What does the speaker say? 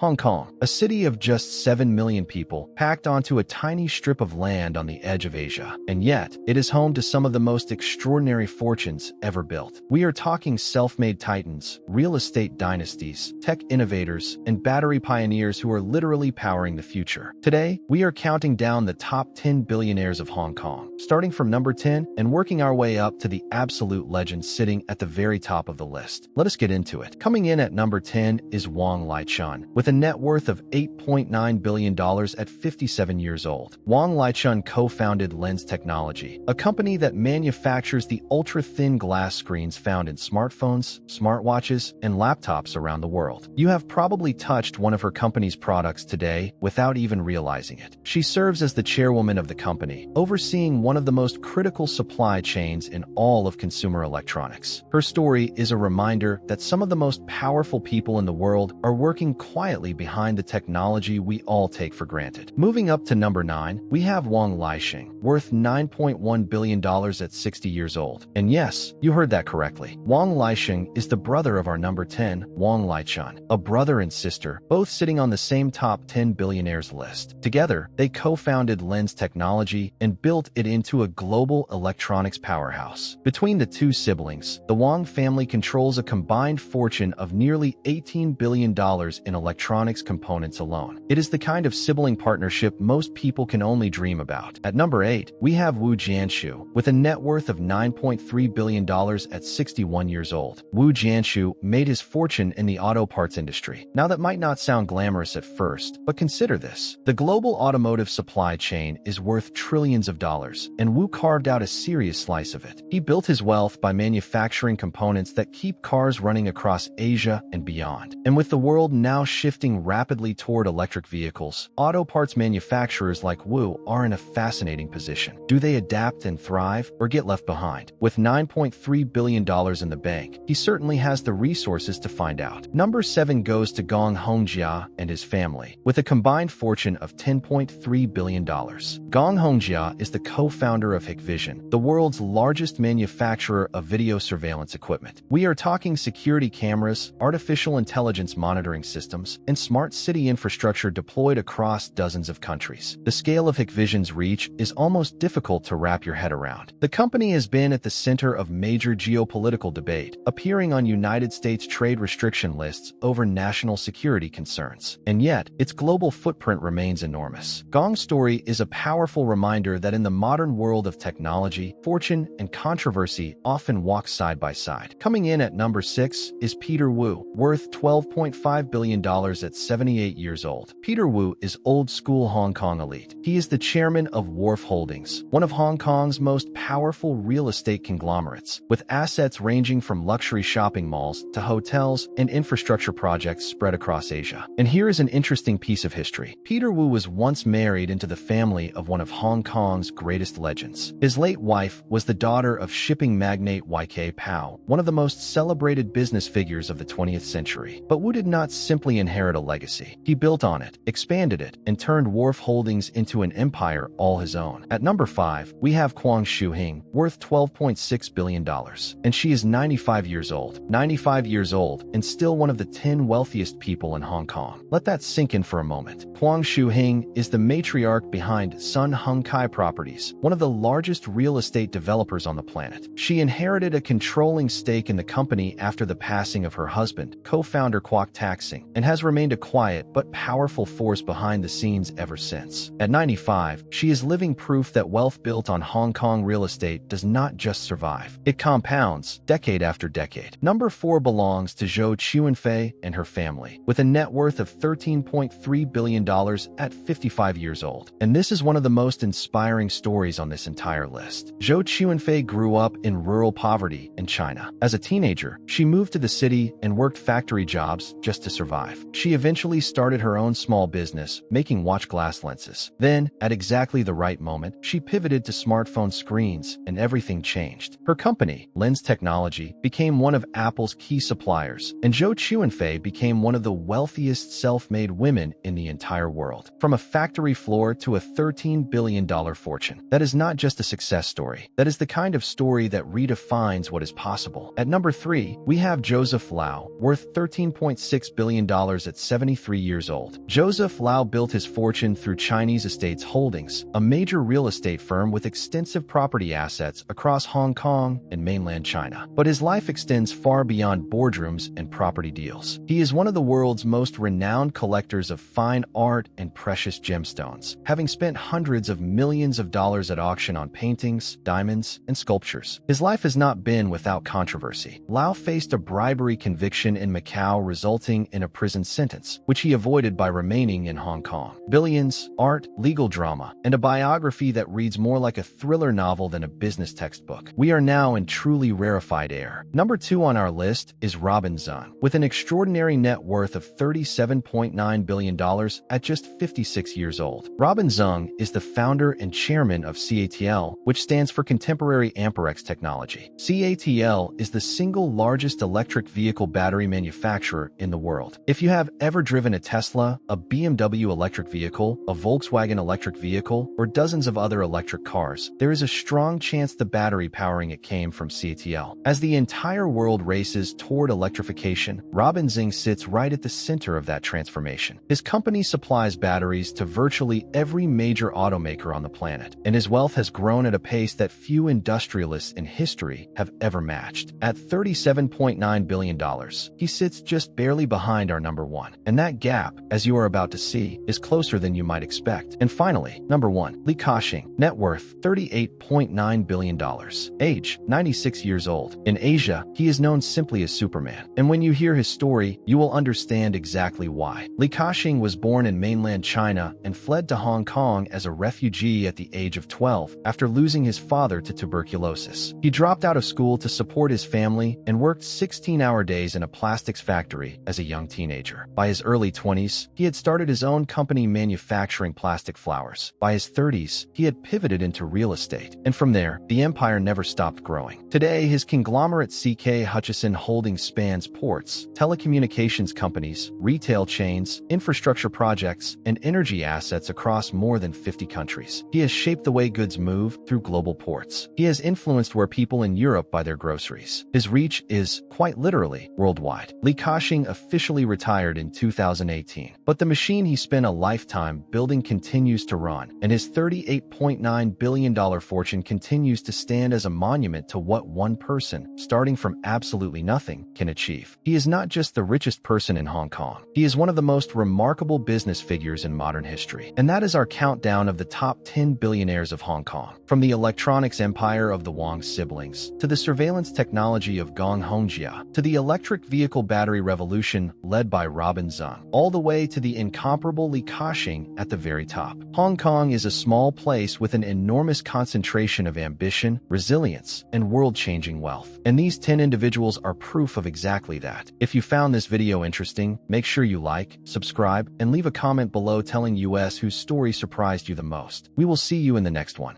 Hong Kong, a city of just 7 million people, packed onto a tiny strip of land on the edge of Asia. And yet, it is home to some of the most extraordinary fortunes ever built. We are talking self-made titans, real estate dynasties, tech innovators, and battery pioneers who are literally powering the future. Today, we are counting down the top 10 billionaires of Hong Kong, starting from number 10 and working our way up to the absolute legends sitting at the very top of the list. Let us get into it. Coming in at number 10 is Wang Laichun, with a net worth of $8.9 billion at 57 years old. Wang Laichun co-founded Lens Technology, a company that manufactures the ultra-thin glass screens found in smartphones, smartwatches, and laptops around the world. You have probably touched one of her company's products today without even realizing it. She serves as the chairwoman of the company, overseeing one of the most critical supply chains in all of consumer electronics. Her story is a reminder that some of the most powerful people in the world are working quietly behind the technology we all take for granted. Moving up to number 9, we have Wang Laisheng, worth $9.1 billion at 60 years old. And yes, you heard that correctly. Wang Laisheng is the brother of our number 10, Wang Laichun, a brother and sister, both sitting on the same top 10 billionaires list. Together, they co-founded Lens Technology and built it into a global electronics powerhouse. Between the two siblings, the Wang family controls a combined fortune of nearly $18 billion in electronics components alone. It is the kind of sibling partnership most people can only dream about. At number 8, we have Jianshu, with a net worth of $9.3 billion at 61 years old. Jianshu made his fortune in the auto parts industry. Now that might not sound glamorous at first, but consider this. The global automotive supply chain is worth trillions of dollars, and Wu carved out a serious slice of it. He built his wealth by manufacturing components that keep cars running across Asia and beyond. And with the world now shifting rapidly toward electric vehicles, auto parts manufacturers like Wu are in a fascinating position. Do they adapt and thrive, or get left behind? With $9.3 billion in the bank, he certainly has the resources to find out. Number 7 goes to Gong Hongjia and his family, with a combined fortune of $10.3 billion. Gong Hongjia is the co-founder of Hikvision, the world's largest manufacturer of video surveillance equipment. We are talking security cameras, artificial intelligence monitoring systems, and smart city infrastructure deployed across dozens of countries. The scale of Hikvision's reach is almost difficult to wrap your head around. The company has been at the center of major geopolitical debate, appearing on United States trade restriction lists over national security concerns. And yet, its global footprint remains enormous. Gong's story is a powerful reminder that in the modern world of technology, fortune and controversy often walk side by side. Coming in at number 6 is Peter Wu, worth $12.5 billion at 78 years old. Peter Wu is old-school Hong Kong elite. He is the chairman of Wharf Holdings, one of Hong Kong's most powerful real estate conglomerates, with assets ranging from luxury shopping malls to hotels and infrastructure projects spread across Asia. And here is an interesting piece of history. Peter Wu was once married into the family of one of Hong Kong's greatest legends. His late wife was the daughter of shipping magnate Y.K. Pao, one of the most celebrated business figures of the 20th century. But Wu did not simply inherit a legacy. He built on it, expanded it, and turned Wharf Holdings into an empire all his own. At number 5, we have Wang Laisheng, worth $12.6 billion. And she is 95 years old. 95 years old, and still one of the 10 wealthiest people in Hong Kong. Let that sink in for a moment. Wang Laisheng is the matriarch behind Sun Hung Kai Properties, one of the largest real estate developers on the planet. She inherited a controlling stake in the company after the passing of her husband, co-founder Kwok Tak-sing, and has remained a quiet but powerful force behind the scenes ever since. At 95, she is living proof that wealth built on Hong Kong real estate does not just survive. It compounds, decade after decade. Number 4 belongs to Zhou Qianfei and her family, with a net worth of $13.3 billion at 55 years old. And this is one of the most inspiring stories on this entire list. Zhou Qianfei grew up in rural poverty in China. As a teenager, she moved to the city and worked factory jobs just to survive. She eventually started her own small business, making watch glass lenses. Then, at exactly the right moment, she pivoted to smartphone screens, and everything changed. Her company, Lens Technology, became one of Apple's key suppliers, and Zhou Qianfei became one of the wealthiest self-made women in the entire world. From a factory floor to a $13 billion fortune. That is not just a success story. That is the kind of story that redefines what is possible. At number 3, we have Joseph Lau, worth $13.6 billion at at 73 years old. Joseph Lau built his fortune through Chinese Estates Holdings, a major real estate firm with extensive property assets across Hong Kong and mainland China. But his life extends far beyond boardrooms and property deals. He is one of the world's most renowned collectors of fine art and precious gemstones, having spent hundreds of millions of dollars at auction on paintings, diamonds, and sculptures. His life has not been without controversy. Lau faced a bribery conviction in Macau, resulting in a prison sentence, which he avoided by remaining in Hong Kong. Billions, art, legal drama, and a biography that reads more like a thriller novel than a business textbook. We are now in truly rarefied air. Number 2 on our list is Robin Zeng. With an extraordinary net worth of $37.9 billion at just 56 years old. Robin Zeng is the founder and chairman of CATL, which stands for Contemporary Amperex Technology. CATL is the single largest electric vehicle battery manufacturer in the world. If you have ever driven a Tesla, a BMW electric vehicle, a Volkswagen electric vehicle, or dozens of other electric cars, there is a strong chance the battery powering it came from CATL. As the entire world races toward electrification, Robin Zeng sits right at the center of that transformation. His company supplies batteries to virtually every major automaker on the planet, and his wealth has grown at a pace that few industrialists in history have ever matched. At $37.9 billion, he sits just barely behind our number 1. And that gap, as you are about to see, is closer than you might expect. And finally, number 1, Li Ka-shing. Net worth $38.9 billion. Age 96 years old. In Asia, he is known simply as Superman. And when you hear his story, you will understand exactly why. Li Ka-shing was born in mainland China and fled to Hong Kong as a refugee at the age of 12 after losing his father to tuberculosis. He dropped out of school to support his family and worked 16-hour days in a plastics factory as a young teenager. By his early 20s, he had started his own company manufacturing plastic flowers. By his 30s, he had pivoted into real estate. And from there, the empire never stopped growing. Today, his conglomerate CK Hutchison Holdings spans ports, telecommunications companies, retail chains, infrastructure projects, and energy assets across more than 50 countries. He has shaped the way goods move through global ports. He has influenced where people in Europe buy their groceries. His reach is, quite literally, worldwide. Li Ka-shing officially retired in 2018, but the machine he spent a lifetime building continues to run, and his $38.9 billion fortune continues to stand as a monument to what one person, starting from absolutely nothing, can achieve. He is not just the richest person in Hong Kong. He is one of the most remarkable business figures in modern history. And that is our countdown of the top 10 billionaires of Hong Kong. From the electronics empire of the Wang siblings, to the surveillance technology of Gong Hongjia, to the electric vehicle battery revolution led by Robin Zeng, all the way to the incomparable Li Ka-shing at the very top. Hong Kong is a small place with an enormous concentration of ambition, resilience, and world-changing wealth. And these 10 individuals are proof of exactly that. If you found this video interesting, make sure you like, subscribe, and leave a comment below telling us whose story surprised you the most. We will see you in the next one.